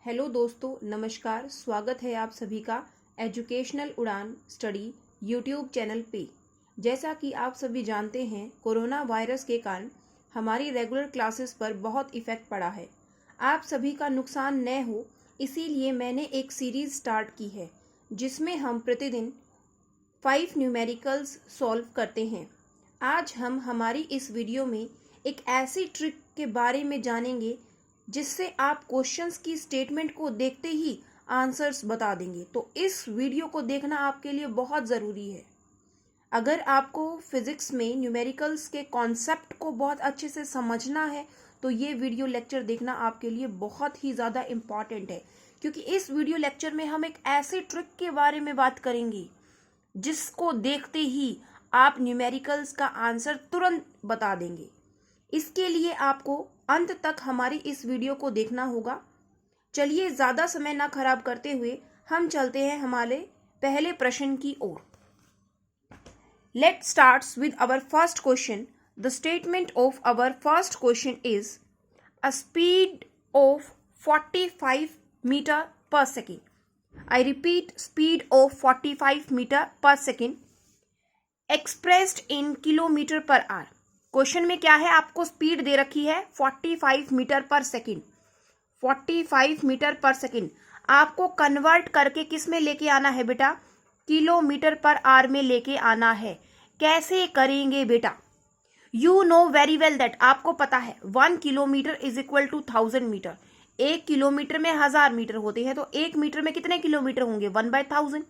Hello दोस्तों, नमस्कार। स्वागत है आप सभी का एजुकेशनल उड़ान स्टडी यूट्यूब चैनल पे। जैसा कि आप सभी जानते हैं, कोरोना वायरस के कारण हमारी रेगुलर क्लासेस पर बहुत इफ़ेक्ट पड़ा है। आप सभी का नुकसान न हो, इसीलिए मैंने एक सीरीज़ स्टार्ट की है जिसमें हम प्रतिदिन 5 न्यूमेरिकल्स सॉल्व करते हैं। आज हम हमारी इस वीडियो में एक ऐसी ट्रिक के बारे में जानेंगे जिससे आप क्वेश्चंस की स्टेटमेंट को देखते ही आंसर्स बता देंगे। तो इस वीडियो को देखना आपके लिए बहुत ज़रूरी है। अगर आपको फिज़िक्स में न्यूमेरिकल्स के कॉन्सेप्ट को बहुत अच्छे से समझना है तो ये वीडियो लेक्चर देखना आपके लिए बहुत ही ज़्यादा इम्पॉर्टेंट है, क्योंकि इस वीडियो लेक्चर में हम एक ऐसी ट्रिक के बारे में बात करेंगे जिसको देखते ही आप न्यूमेरिकल्स का आंसर तुरंत बता देंगे। इसके लिए आपको अंत तक हमारी इस वीडियो को देखना होगा। चलिए ज़्यादा समय ना खराब करते हुए हम चलते हैं हमारे पहले प्रश्न की ओर। Let's starts with our first question. The statement of our first question is a speed of 45 metre per second. I repeat, speed of 45 metre per second expressed in kilometre per hour. Question में क्या है, आपको speed दे रखी है 45 metre per second. 45 metre per second आपको convert करके किस में लेके आना है बेटा? किलोमीटर पर आवर में लेके आना है। कैसे करेंगे बेटा? You know very well that, आपको पता है 1 kilometre is equal to 1000 metre. 1 kilometre में 1000 मीटर होते हैं, तो 1 मीटर में कितने किलोमीटर होंगे? 1/1000।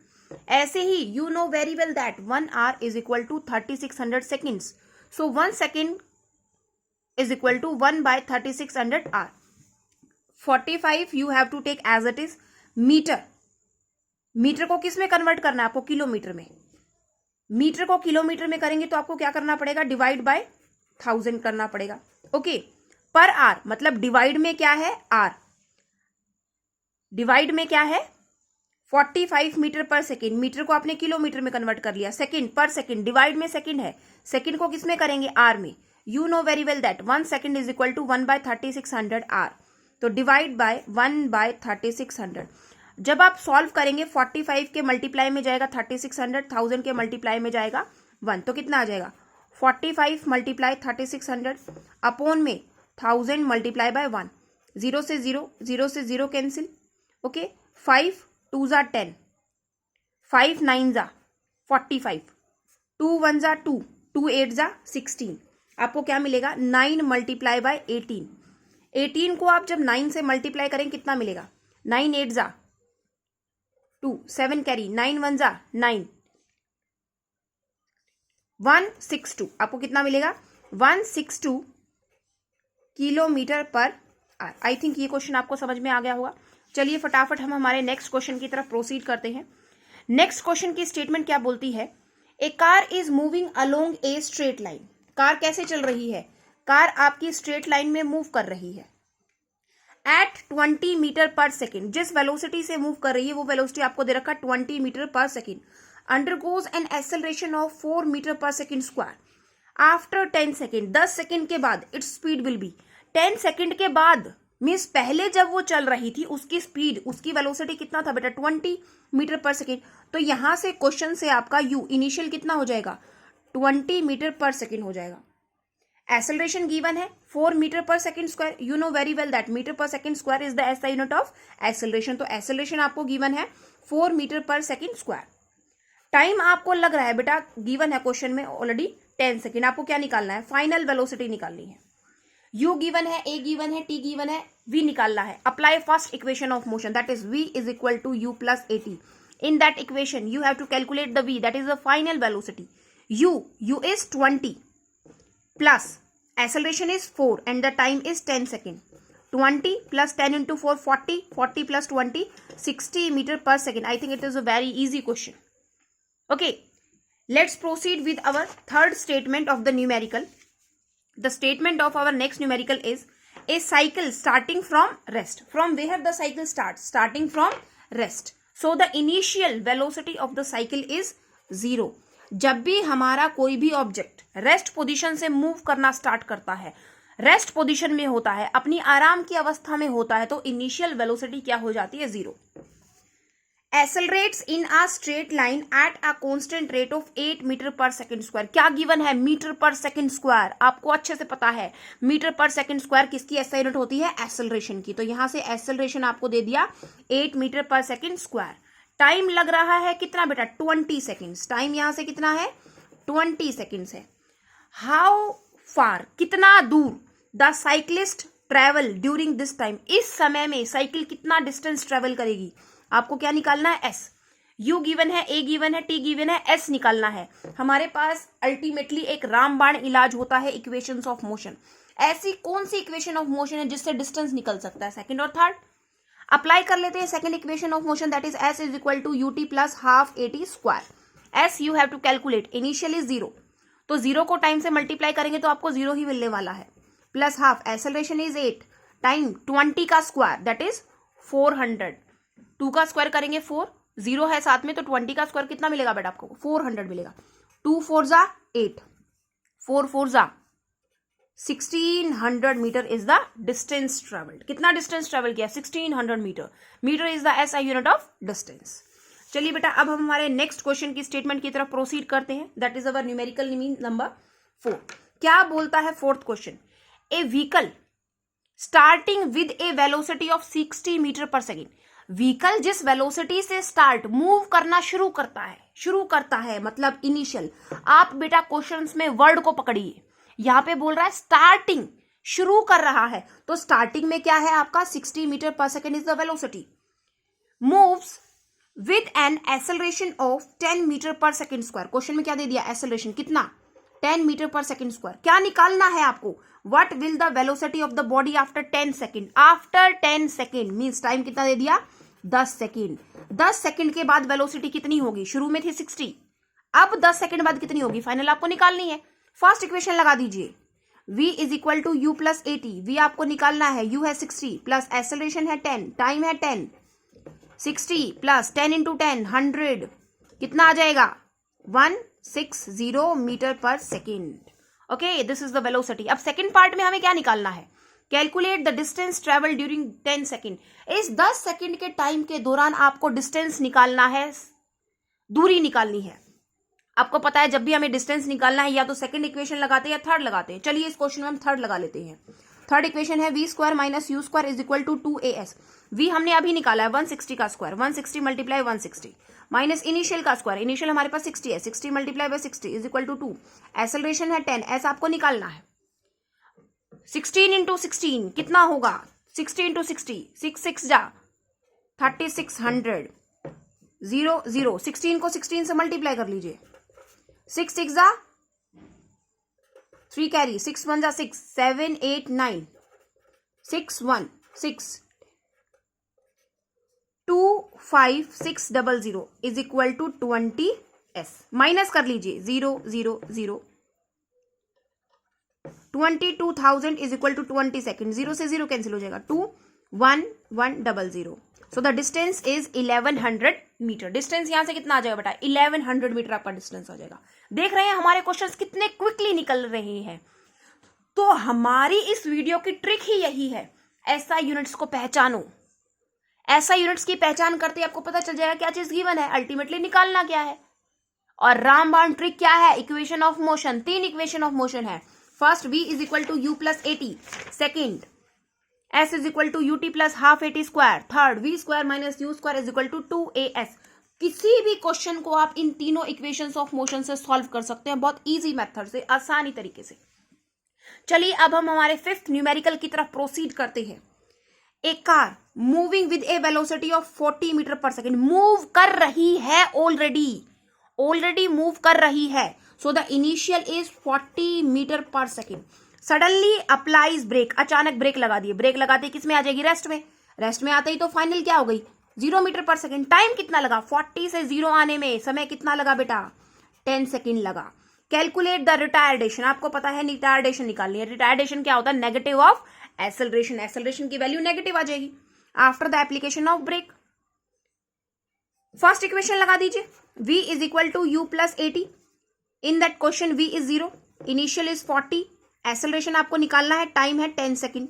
ऐसे ही you know very well that 1 hour is equal to 3600 seconds. So 1 second is equal to 1/3600 hour. 45 you have to take as it is metre. Metre को किस में कन्वर्ट करना है आपको? किलोमीटर में। मीटर को किलोमीटर में करेंगे तो आपको क्या करना पड़ेगा? डिवाइड बाय 1000 करना पड़ेगा। ओके, पर आर मतलब डिवाइड में क्या है? आर। डिवाइड में क्या है? 45 मीटर पर सेकेंड। मीटर को आपने किलोमीटर में कन्वर्ट कर लिया। सेकेंड पर सेकेंड, डिवाइड में सेकेंड है, सेकेंड को किस में करेंगे? आर में। You know very well that 1 second is equal to 1/3600 hour. तो डिवाइड बाय 1/3600। जब आप सॉल्व करेंगे 45 के मल्टीप्लाई में जाएगा 3600, 1000 के मल्टीप्लाई में जाएगा 1, तो कितना आ जाएगा? 45 मल्टीप्लाई 3600 अपॉन में 1000 मल्टीप्लाई बाय 1। 0 से 0, 0 से 0 कैंसिल। ओके, 5 2 जा 10, 5 9 जा 45, 2 1 जा 2, 2 8 जा 16। आपको क्या मिलेगा? 9 मल्टीप्लाई बाय 18। 18 को आप जब 9 से मल्टीप्लाई करें कितना मिलेगा? 9 8 जा 2, 7 कैरी, 9 1 जा 9, 162। आपको कितना मिलेगा? 162 kilometre per our. I think ये क्वेश्चन आपको समझ में आ गया होगा। चलिए फटाफट हम हमारे नेक्स्ट क्वेश्चन की तरफ प्रोसीड करते हैं। नेक्स्ट क्वेश्चन की स्टेटमेंट क्या बोलती है? A car is moving along a straight line. Car कैसे चल रही है? कार आपकी स्ट्रेट लाइन में मूव कर रही है एट 20 मीटर पर सेकेंड। जिस वेलोसिटी से मूव कर रही है वो वेलोसिटी आपको दे रखा 20 metre per second. Undergoes an acceleration of 4 metre per second square after 10 second. 10 second के बाद its speed will be 10 second के बाद मीन्स पहले जब वो चल रही थी उसकी स्पीड, उसकी वेलोसिटी कितना था बेटा? 20 मीटर पर सेकेंड। तो यहां से क्वेश्चन से आपका यू इनिशियल कितना हो जाएगा? 20 मीटर पर सेकेंड हो जाएगा। एक्सेलरेशन गिवन है 4 metre per second square. You know very well that metre per second square is the SI unit of acceleration. तो एक्सेलरेशन आपको गिवन है 4 metre per second square. Time आपको लग रहा है बेटा, गिवन है क्वेश्चन में ऑलरेडी 10 सेकेंड। आपको क्या निकालना है? फाइनल वेलोसिटी निकालनी है। u गिवन है, a गिवन है, t गिवन है, v निकालना है। Apply first equation of motion, that is v is equal to u plus at। In that equation you have to calculate the v, that is the final velocity. u is 20 plus acceleration is 4 and the time is 10 second. 20 plus 10 into 4 40, 40 plus 20 60 metre per second. I think it is a very easy question. Okay, let's proceed with our third statement of the numerical. The statement of our next numerical is a cycle starting from rest. From where the cycle starts? Starting from rest. So the initial velocity of the cycle is 0. जब भी हमारा कोई भी object rest position से move करना start करता है, rest position में होता है, अपनी आराम की अवस्था में होता है, तो इनिशियल वेलोसिटी क्या हो जाती है, 0। Accelerates in a straight line at a constant rate of 8 metre per second square. क्या गिवन है, मीटर पर सेकंड स्क्वायर। आपको अच्छे से पता है मीटर पर सेकंड स्क्वायर किसकी एसआई यूनिट होती है, एक्सेलरेशन की। तो यहां से एक्सेलरेशन आपको दे दिया 8 metre per second square. Time लग रहा है कितना बेटा, 20 सेकेंड्स। टाइम यहां से कितना है, 20 सेकेंड्स है। हाउ फार, कितना दूर the cyclist travel during this time, इस समय में साइकिल कितना डिस्टेंस ट्रेवल करेगी। आपको क्या निकालना है, एस। यू गिवन है, ए गिवन है, टी गिवन है, एस निकालना है। हमारे पास अल्टीमेटली एक रामबाण इलाज होता है इक्वेशंस ऑफ मोशन। ऐसी कौन सी इक्वेशन ऑफ मोशन है जिससे डिस्टेंस निकल सकता है, सेकंड और थर्ड। अप्लाई कर लेते हैं second equation of motion, that is S is equal to UT plus half AT square. S you have to calculate, initial is 0, तो 0 को टाइम से मल्टीप्लाई करेंगे तो आपको 0 ही मिलने वाला है, plus half, acceleration is 8, time 20 का स्क्वायर दैट इज 400, 2 का स्क्वायर करेंगे 4, 0 है साथ में, तो 20 का स्क्वायर कितना मिलेगा बेटा आपको, 400 मिलेगा। 2 4 जा 8, 4 4 जा 1600 metre is the distance travelled. कितना डिस्टेंस ट्रेवल किया, 1600 metre. Metre is the SI unit of distance. चलिए बेटा अब हम हमारे नेक्स्ट क्वेश्चन की स्टेटमेंट की तरफ प्रोसीड करते हैं, that is our numerical mean number 4। क्या बोलता है fourth question, a vehicle starting with a velocity of 60 metre per second. Vehicle जिस वेलोसिटी से स्टार्ट मूव करना शुरू करता है मतलब इनिशियल। आप बेटा क्वेश्चंस में वर्ड को पकड़िए, यहां पे बोल रहा है स्टार्टिंग, शुरू कर रहा है, तो स्टार्टिंग में क्या है आपका 60 metre per second is the velocity. Moves with an acceleration of 10 metre per second square. Question में क्या दे दिया, एक्सेलरेशन कितना, 10 मीटर पर सेकेंड स्क्वायर। क्या निकालना है आपको, what will the velocity of the body after 10 second. After 10 second means time कितना दे दिया, 10 सेकेंड। 10 सेकेंड के बाद वेलोसिटी कितनी होगी, शुरू में थी 60, अब 10 सेकेंड बाद कितनी होगी, फाइनल आपको निकालनी है। फर्स्ट इक्वेशन लगा दीजिए, v is equal to you plus 80। v आपको निकालना है, u है 60 प्लस एक्सेलरेशन है 10, टाइम है 10, 60 प्लस 10 इंटू 10 100, कितना आ जाएगा 160 metre per second. Okay, this is the velocity. अब सेकेंड पार्ट में हमें क्या निकालना है, calculate the distance travel during 10 second. इस 10 सेकेंड के टाइम के दौरान आपको डिस्टेंस निकालना है, दूरी निकालनी है। आपको पता है जब भी हमें डिस्टेंस निकालना है या तो सेकंड इक्वेशन लगाते हैं या थर्ड लगाते हैं। चलिए इस क्वेश्चन में हम थर्ड लगा लेते हैं। थर्ड इक्वेशन है V square minus you square is equal to 2as। V हमने अभी निकाला है 160 का स्क्वायर, 160 मल्टीप्लाई 160 माइनस इनिशियल का स्क्वायर, इनिशियल हमारे पास 60 है, 60 multiply by 60 is equal to 2। Acceleration है 10, ऐसा आपको निकालना है। 16 इंटू 16 कितना होगा, 60 इंटू 60, 6 6 जा 3600, 0 0, 16 को 16 से मल्टीप्लाई कर लीजिए, 6 6 जा 3 कैरी, 6 1 जा 6, 7 8 9, 6 1 6, 2 5 6 0 0 is equal to 20s। Minus कर लीजिए 0 0 0, 22,000 इज इक्वल टू 20 सेकेंड, 0 से 0 कैंसिल हो जाएगा, 2 1 1 0 0। So the distance is 1100 metre. Distance यहां से कितना आ जाएगा बेटा, 1100 मीटर आपका डिस्टेंस आ जाएगा। देख रहे हैं हमारे क्वेश्चंस कितने क्विकली निकल रहे हैं। तो हमारी इस वीडियो की ट्रिक ही यही है, एसआई यूनिट्स को पहचानो। एसआई यूनिट्स की पहचान करते आपको पता चल जाएगा क्या चीज गिवन है, अल्टीमेटली निकालना क्या है। और रामबाण ट्रिक क्या है, equation of motion, 3 equation of motion है। First v is equal to you plus 80, second s is equal to UT plus half 80 square, third v square minus you square is equal to 2as। किसी भी question को आप इन तीनों equations of motion से solve कर सकते हैं, बहुत इजी मेथड से, आसानी तरीके से। चलिए अब हम हमारे फिफ्थ न्यूमेरिकल की तरफ प्रोसीड करते हैं। A car moving with a velocity of 40 metre per second, move कर रही है, ऑलरेडी मूव कर रही है। So the initial is 40 metre per second. Suddenly applies brake, अचानक ब्रेक लगा दिए, ब्रेक लगाते किस में आ जाएगी, रेस्ट में। रेस्ट में आते ही तो फाइनल क्या हो गई, 0 मीटर पर सेकेंड। टाइम कितना लगा, 40 से 0 आने में समय कितना लगा बेटा, 10 सेकेंड लगा। कैलकुलेट द रिटायर्डेशन, आपको पता है रिटायर्डेशन निकालनी है। रिटायर्डेशन क्या होता है, नेगेटिव ऑफ एक्सेलरेशन, एक्सेलरेशन की वैल्यू नेगेटिव आ जाएगी after the application of brake. First equation लगा दीजिए, v is equal to you plus 80। In that question v is 0, initial is 40, acceleration आपको निकालना है, टाइम है 10 सेकेंड,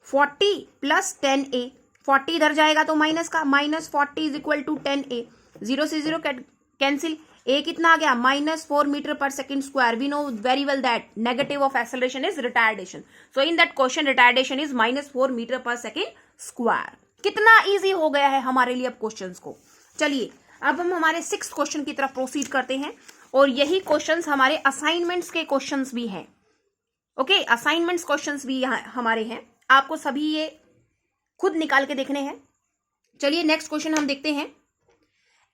40 प्लस 10a, 40 इधर जाएगा तो माइनस का, -40 इज इक्वल टू 10a, 0 से 0 कैंसिल, a कितना आ गया -4 metre per second square. We know very well that negative of acceleration is retardation, so in that question retardation is -4 metre per second square. कितना easy हो गया है हमारे लिए अब क्वेश्चंस को. चलिए अब हम हमारे 6th क्वेश्चन की तरफ प्रोसीड करते हैं, और यही क्वेश्चंस हमारे असाइनमेंट्स के क्वेश्चंस भी हैं. ओके, असाइनमेंट्स क्वेश्चंस भी यहाँ हमारे हैं, आपको सभी ये खुद निकाल के देखने हैं. चलिए नेक्स्ट क्वेश्चन हम देखते हैं.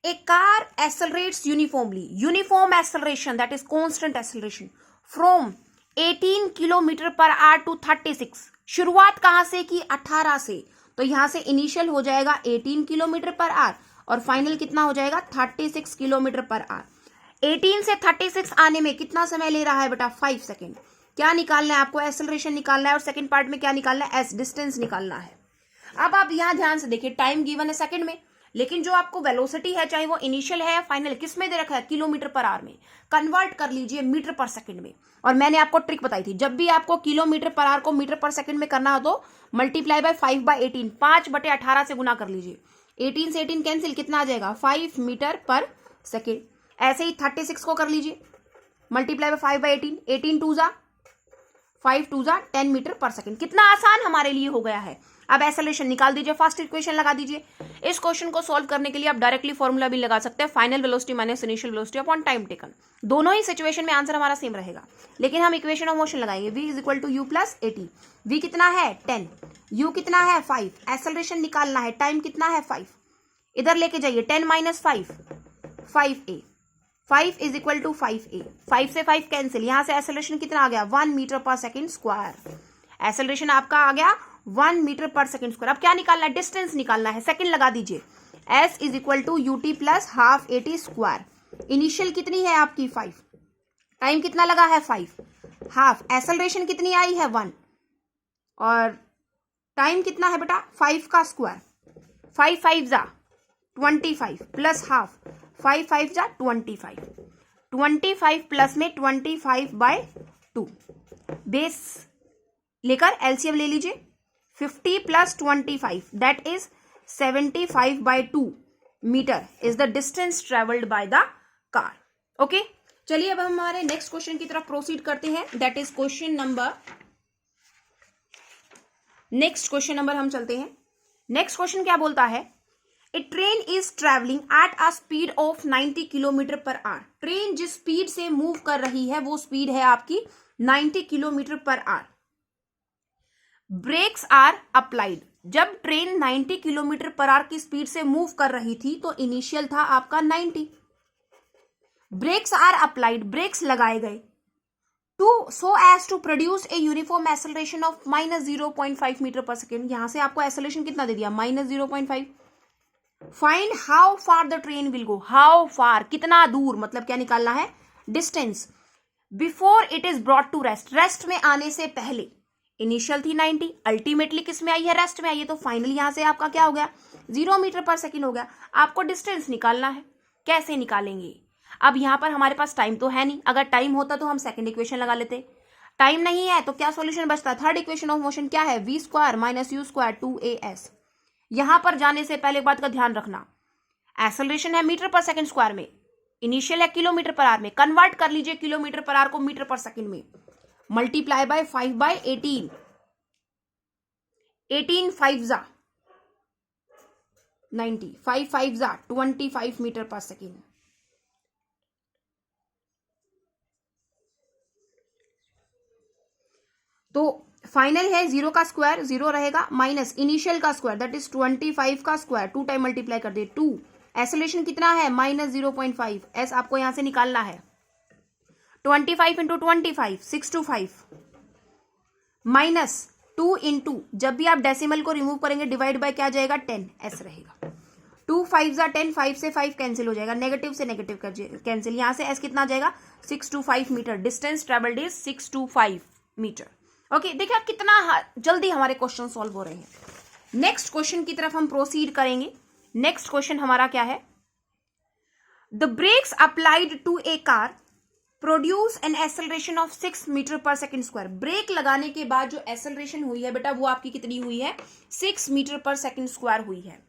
A car accelerates uniformly, uniform acceleration that is constant acceleration from 18 kilometre per hour to 36. शुरुआत कहां से की, 18 से, तो यहां से इनिशियल हो जाएगा 18 किलोमीटर पर आवर और फाइनल कितना हो जाएगा 36 किलोमीटर पर आवर. 18 से 36 आने में कितना समय ले रहा है बेटा, 5 सेकेंड. क्या निकालना है आपको, एक्सेलरेशन निकालना है, और सेकंड पार्ट में क्या निकालना है, एस डिस्टेंस निकालना है. अब आप यहां ध्यान से देखिए, टाइम गिवन है सेकंड में, लेकिन जो आपको वेलोसिटी है चाहे वो इनिशियल है या फाइनल, किस में दे रखा है, किलोमीटर पर आवर में. कन्वर्ट कर लीजिए मीटर पर सेकंड में. और मैंने आपको ट्रिक बताई थी, जब भी आपको किलोमीटर पर आवर को मीटर पर सेकंड में करना हो तो मल्टीप्लाई बाय 5/18, 5/18 से गुना कर लीजिए. 18 से 18 कैंसिल, कितना आ जाएगा 5 मीटर पर सेकेंड. ऐसे ही 36 को कर लीजिए, मल्टीप्लाई बाय 5/18, 18 2 जा 5 2 जा 10 मीटर पर सेकेंड. कितना आसान हमारे लिए हो गया है. अब एक्सेलरेशन निकाल दीजिए, फर्स्ट इक्वेशन लगा दीजिए. इस क्वेश्चन को सॉल्व करने के लिए आप डायरेक्टली फॉर्मूला भी लगा सकते हैं, final velocity minus initial velocity upon time taken. दोनों ही सिचुएशन में आंसर हमारा सेम रहेगा, लेकिन हम इक्वेशन ऑफ मोशन लगाएंगे. v is equal to you plus 80. v कितना है 10, u कितना है 5, एक्सेलरेशन निकालना है, टाइम कितना है 5, इधर लेके जाइए 10 minus 5, 5a, 5 is equal to 5a, 5 से 5 कैंसिल, यहां से एक्सेलरेशन कितना आ गया 1 metre per second square. Acceleration आपका आ गया 1 मीटर पर सेकेंड स्क्वायर. अब क्या निकालना है, डिस्टेंस निकालना है, सेकेंड लगा दीजिए. s is equal to UT plus half 80 square. Initial कितनी है आपकी 5, टाइम कितना लगा है 5, हाफ, एक्सेलरेशन कितनी आई है 1, और टाइम कितना है बेटा 5 का स्क्वायर, 5 5 जा 25 प्लस हाफ, 5 5 जा 25, 25 प्लस में 25/2, बेस लेकर एलसीएम ले लीजिए. 50 plus 25 that is 75/2 metre is the distance travelled by the car. Okay, चलिए अब हम हमारे नेक्स्ट क्वेश्चन की तरफ प्रोसीड करते हैं, that is question number, next question number हम चलते हैं. नेक्स्ट क्वेश्चन क्या बोलता है, a train is travelling at a speed of 90 kilometre per hour. Train जिस स्पीड से मूव कर रही है वो स्पीड है आपकी 90 kilometre per hour. Brakes are applied. जब ट्रेन 90 किलोमीटर पर आवर की स्पीड से मूव कर रही थी तो इनिशियल था आपका 90. ब्रेक्स आर अप्लाइड, ब्रेक्स लगाए गए to so as to produce a uniform acceleration of -0.5 metre per second. यहां से आपको एक्सेलरेशन कितना दे दिया -0.5. Find how far the train will go. How far कितना दूर, मतलब क्या निकालना है, distance. Before it is brought to rest, rest में आने से पहले. इनिशियल थी 90, अल्टीमेटली किस में आई है, रेस्ट में आई है, तो फाइनल यहां से आपका क्या हो गया 0 मीटर पर सेकेंड हो गया. आपको डिस्टेंस निकालना है, कैसे निकालेंगे. अब यहां पर हमारे पास टाइम तो है नहीं, अगर टाइम होता तो हम सेकंड इक्वेशन लगा लेते. टाइम नहीं है तो क्या सॉल्यूशन बचता है, थर्ड इक्वेशन ऑफ मोशन क्या है, v square minus you square 2as. यहां पर जाने से पहले एक बात का ध्यान रखना, एक्सेलरेशन है मीटर पर सेकेंड स्क्वायर में, इनिशियल है किलोमीटर पर आवर में, कन्वर्ट कर लीजिए किलोमीटर पर आवर को मीटर पर सेकेंड में, मल्टीप्लाई बाय 5/18, 18 5 जा 90, 5 5 जा 25 मीटर पर सेकेंड. तो फाइनल है 0 का स्क्वायर 0 रहेगा, माइनस इनिशियल का स्क्वायर दैट इज 25 का स्क्वायर, 2 टाइम मल्टीप्लाई कर दे 2. एक्सेलरेशन कितना है -0.5, एस आपको यहां से निकालना है. 25 इंटू 25 625 माइनस 2 इंटू, जब भी आप डेसिमल को रिमूव करेंगे डिवाइड बाय क्या आ जाएगा 10, एस रहेगा. 2 5 जा 10, 5 से 5 कैंसिल हो जाएगा, नेगेटिव से नेगेटिव कैंसिल, यहां से एस कितना आ जाएगा 625 metre. Distance travelled is 625 metre. Okay, देखिए कितना जल्दी हमारे क्वेश्चन सॉल्व हो रहे हैं. नेक्स्ट क्वेश्चन की तरफ हम प्रोसीड करेंगे. नेक्स्ट क्वेश्चन हमारा क्या है, the brakes applied to a car produce an acceleration of 6 metre per second square. Brake लगाने के बाद जो एक्सेलरेशन हुई है बेटा वो आपकी कितनी हुई है, 6 मीटर पर सेकेंड स्क्वायर हुई है।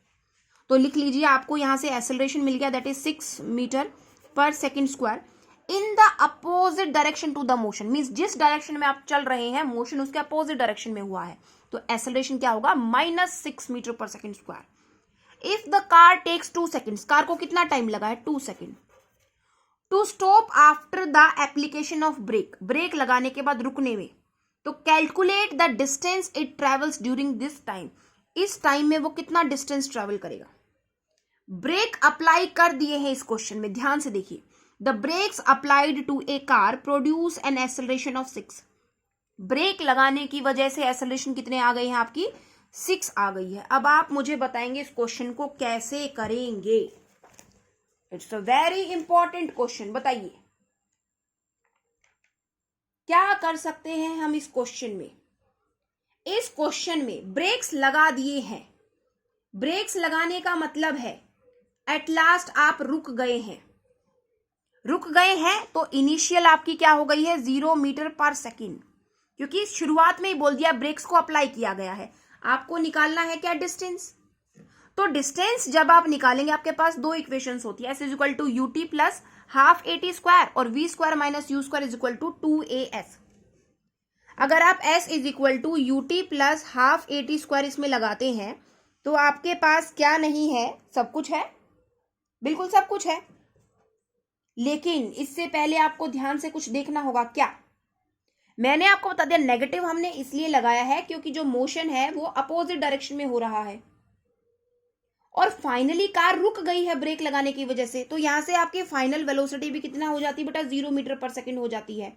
तो लिख लीजिए, आपको यहां से एक्सेलरेशन मिल गया, that is 6 metre per second square in the opposite direction to the motion. Means जिस डायरेक्शन में आप चल रहे हैं मोशन उसके अपोजिट डायरेक्शन में हुआ है, तो एक्सेलरेशन क्या होगा, -6 metre per second square. If the car takes 2 seconds, car को कितना टाइम लगा है, 2 second. To stop after the application of brake, brake लगाने के बाद रुकने में, तो calculate the distance it travels during this time, इस टाइम में वो कितना डिस्टेंस ट्रेवल करेगा। ब्रेक अप्लाई कर दिए हैं इस क्वेश्चन में, ध्यान से देखिए। The brakes applied to a car produce an acceleration of 6। Break लगाने की वजह से एक्सेलरेशन कितने आ गई हैं आपकी, 6 आ गई है। अब आप मुझे बताएंगे इस क्वेश्चन को कैसे करेंगे। It's a very important question, बताइए क्या कर सकते हैं हम इस क्वेश्चन में। इस क्वेश्चन में ब्रेक्स लगा दिए हैं, ब्रेक्स लगाने का मतलब है एट लास्ट आप रुक गए हैं, रुक गए हैं तो इनिशियल आपकी क्या हो गई है, 0 मीटर पर सेकेंड, क्योंकि शुरुआत में ही बोल दिया ब्रेक्स को अप्लाई किया गया है। आपको निकालना है क्या, डिस्टेंस। तो डिस्टेंस जब आप निकालेंगे आपके पास दो इक्वेशंस होती है, s is equal to u t plus half a t square और v square minus you square is equal to 2as। अगर आप s is equal to u t plus half a t square इसमें लगाते हैं तो आपके पास क्या नहीं है, सब कुछ है, बिल्कुल सब कुछ है। लेकिन इससे पहले आपको ध्यान से कुछ देखना होगा। क्या मैंने आपको बता दिया, नेगेटिव हमने इसलिए लगाया है क्योंकि जो मोशन है वो अपोजिट डायरेक्शन में हो रहा है और फाइनली कार रुक गई है ब्रेक लगाने की वजह से, तो यहां से आपकी फाइनल वेलोसिटी भी कितना हो जाती है बेटा, 0 मीटर पर सेकेंड हो जाती है,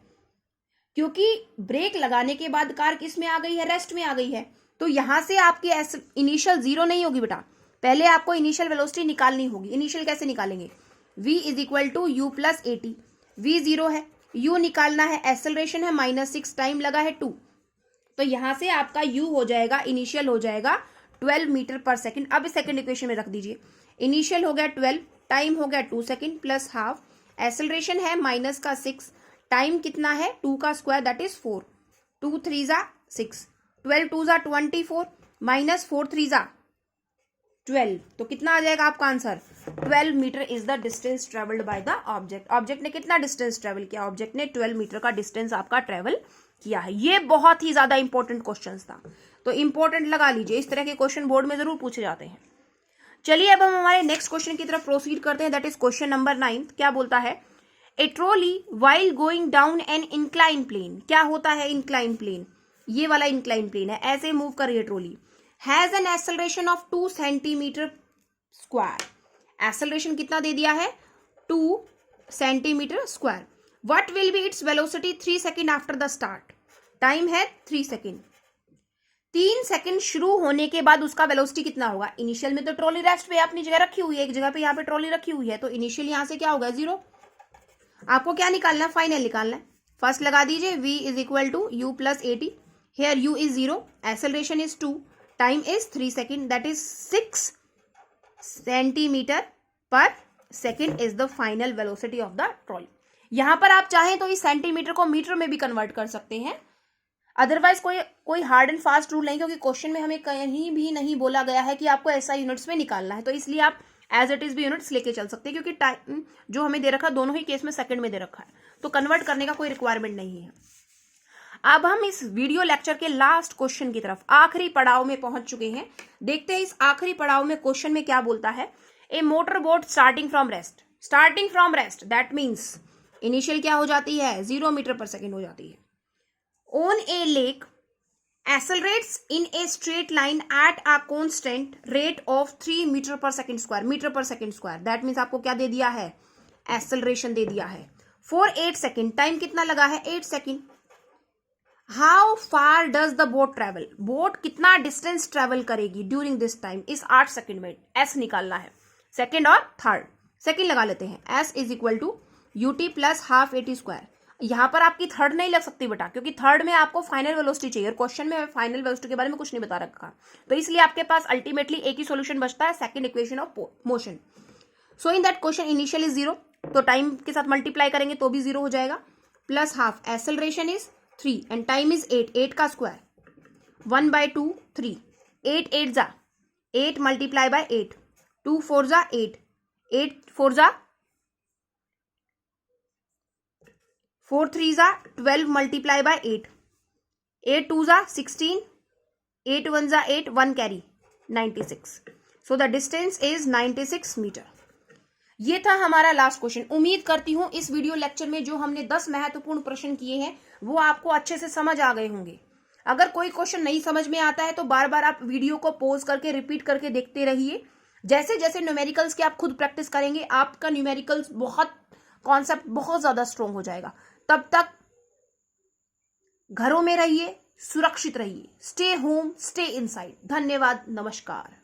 क्योंकि ब्रेक लगाने के बाद कार किस में आ गई है, रेस्ट में आ गई है। तो यहां से आपकी इनिशियल 0 नहीं होगी बेटा, पहले आपको इनिशियल वेलोसिटी निकालनी होगी। इनिशियल कैसे निकालेंगे, v is equal to you plus a t, v 0 है, u निकालना है, एक्सेलरेशन है -6, टाइम लगा है 2, तो यहां से आपका u हो जाएगा, इनिशियल हो जाएगा 12 मीटर पर सेकेंड। अब सेकेंड इक्वेशन में रख दीजिए, इनिशियल हो गया 12, टाइम हो गया 2 सेकेंड प्लस हाफ, एक्सेलरेशन है -6, टाइम कितना है 2 का स्क्वायर दैट इज 4, 2 3 ज़ा 6, 12 2 ज़ा 24 माइनस 4 3 ज़ा 12, तो कितना आ जाएगा आपका answer, 12 metre is the distance travelled by the object. Object ने कितना डिस्टेंस ट्रेवल किया, ऑब्जेक्ट ने 12 मीटर का डिस्टेंस आपका ट्रेवल किया है। ये बहुत ही ज्यादा इंपॉर्टेंट क्वेश्चन था, तो इंपॉर्टेंट लगा लीजिए, इस तरह के क्वेश्चन बोर्ड में जरूर पूछे जाते हैं। चलिए अब हम हमारे नेक्स्ट क्वेश्चन की तरफ प्रोसीड करते हैं, दैट इज क्वेश्चन नंबर 9। क्या बोलता है, a trolley while going down an incline plane. क्या होता है इंक्लाइन प्लेन, ये वाला इंक्लाइन प्लेन है, ऐसे मूव कर रही है trolley, has an acceleration of 2 centimetre square. Acceleration कितना दे दिया है, 2 centimetre square. What will be its velocity 3 second after the start, time है 3 सेकेंड। 3 सेकेंड शुरू होने के बाद उसका वेलोसिटी कितना होगा। इनिशियल में तो ट्रॉली रेस्ट पे अपनी जगह रखी हुई है, एक जगह पे यहाँ पे ट्रॉली रखी हुई है, तो इनिशियल यहां से क्या होगा 0। आपको क्या निकालना है, फाइनल निकालना है। फर्स्ट लगा दीजिए, v is equal to you plus a t, here u is 0, acceleration is 2, time is 3 second that is 6 centimetre per second is the final velocity of the trolley. यहां पर आप चाहें तो इस सेंटीमीटर को मीटर में भी कन्वर्ट कर सकते हैं, अदरवाइज कोई हार्ड एंड फास्ट रूल नहीं, क्योंकि क्वेश्चन में हमें कहीं भी नहीं बोला गया है कि आपको ऐसा यूनिट्स में निकालना है, तो इसलिए आप एज इट इज भी यूनिट्स लेके चल सकते हैं, क्योंकि टाइम जो हमें दे रखा है दोनों ही केस में सेकंड में दे रखा है, तो कन्वर्ट करने का कोई रिक्वायरमेंट नहीं है। अब हम इस वीडियो लेक्चर के लास्ट क्वेश्चन की तरफ, आखिरी पड़ाव में पहुंच चुके हैं। देखते हैं इस आखिरी पड़ाव में क्वेश्चन में क्या बोलता है। A motor boat starting from rest, starting from rest that means initial क्या हो जाती है, 0 मीटर पर सेकेंड हो जाती है। On A lake accelerates in a straight line at a constant rate of 3 metre per second square, metre per second square, that means आपको क्या दे दिया है, एक्सेलरेशन दे दिया है फॉर 8 सेकेंड, टाइम कितना लगा है 8 second. How far does the boat travel, boat कितना डिस्टेंस ट्रेवल करेगी ड्यूरिंग दिस टाइम, इस 8 सेकेंड में। एस निकालना है, सेकेंड और थर्ड, सेकेंड लगा लेते हैं, s is equal to u t plus half a t square. यहां पर आपकी थर्ड नहीं लग सकती बेटा, क्योंकि थर्ड में आपको फाइनल वेलोसिटी चाहिए और क्वेश्चन में फाइनल वेलोसिटी के बारे में कुछ नहीं बता रखा, तो इसलिए आपके पास अल्टीमेटली एक ही सॉल्यूशन बचता है, second equation of motion. So in that question initial is 0, तो टाइम के साथ मल्टीप्लाई करेंगे तो भी 0 हो जाएगा, plus half, acceleration is 3 and time is 8, 8 का स्क्वायर, 1/2 3, 8 8 जा 8 मल्टीप्लाई बाय 8, 2 4 जा 8, 8 4 जा 4 3 जा 12 मल्टीप्लाई बाय 8, 8 2 जा 16, 8 1 जा 8, 1 carry 96. So the distance is 96 metre. ये था हमारा लास्ट क्वेश्चन. उम्मीद करती हूं इस वीडियो लेक्चर में जो हमने 10 महत्वपूर्ण प्रश्न किए हैं वो आपको अच्छे से समझ आ गए होंगे. अगर कोई क्वेश्चन नहीं समझ में आता है तो बार बार आप वीडियो को पॉज करके रिपीट करके देखते रहिए. जैसे जैसे न्यूमेरिकल्स की आप खुद प्रैक्टिस करेंगे आपका न्यूमेरिकल्स कॉन्सेप्ट बहुत ज्यादा स्ट्रोंग हो जाएगा. तब तक घरों में रहिए, सुरक्षित रहिए. Stay home, stay inside. धन्यवाद, नमस्कार.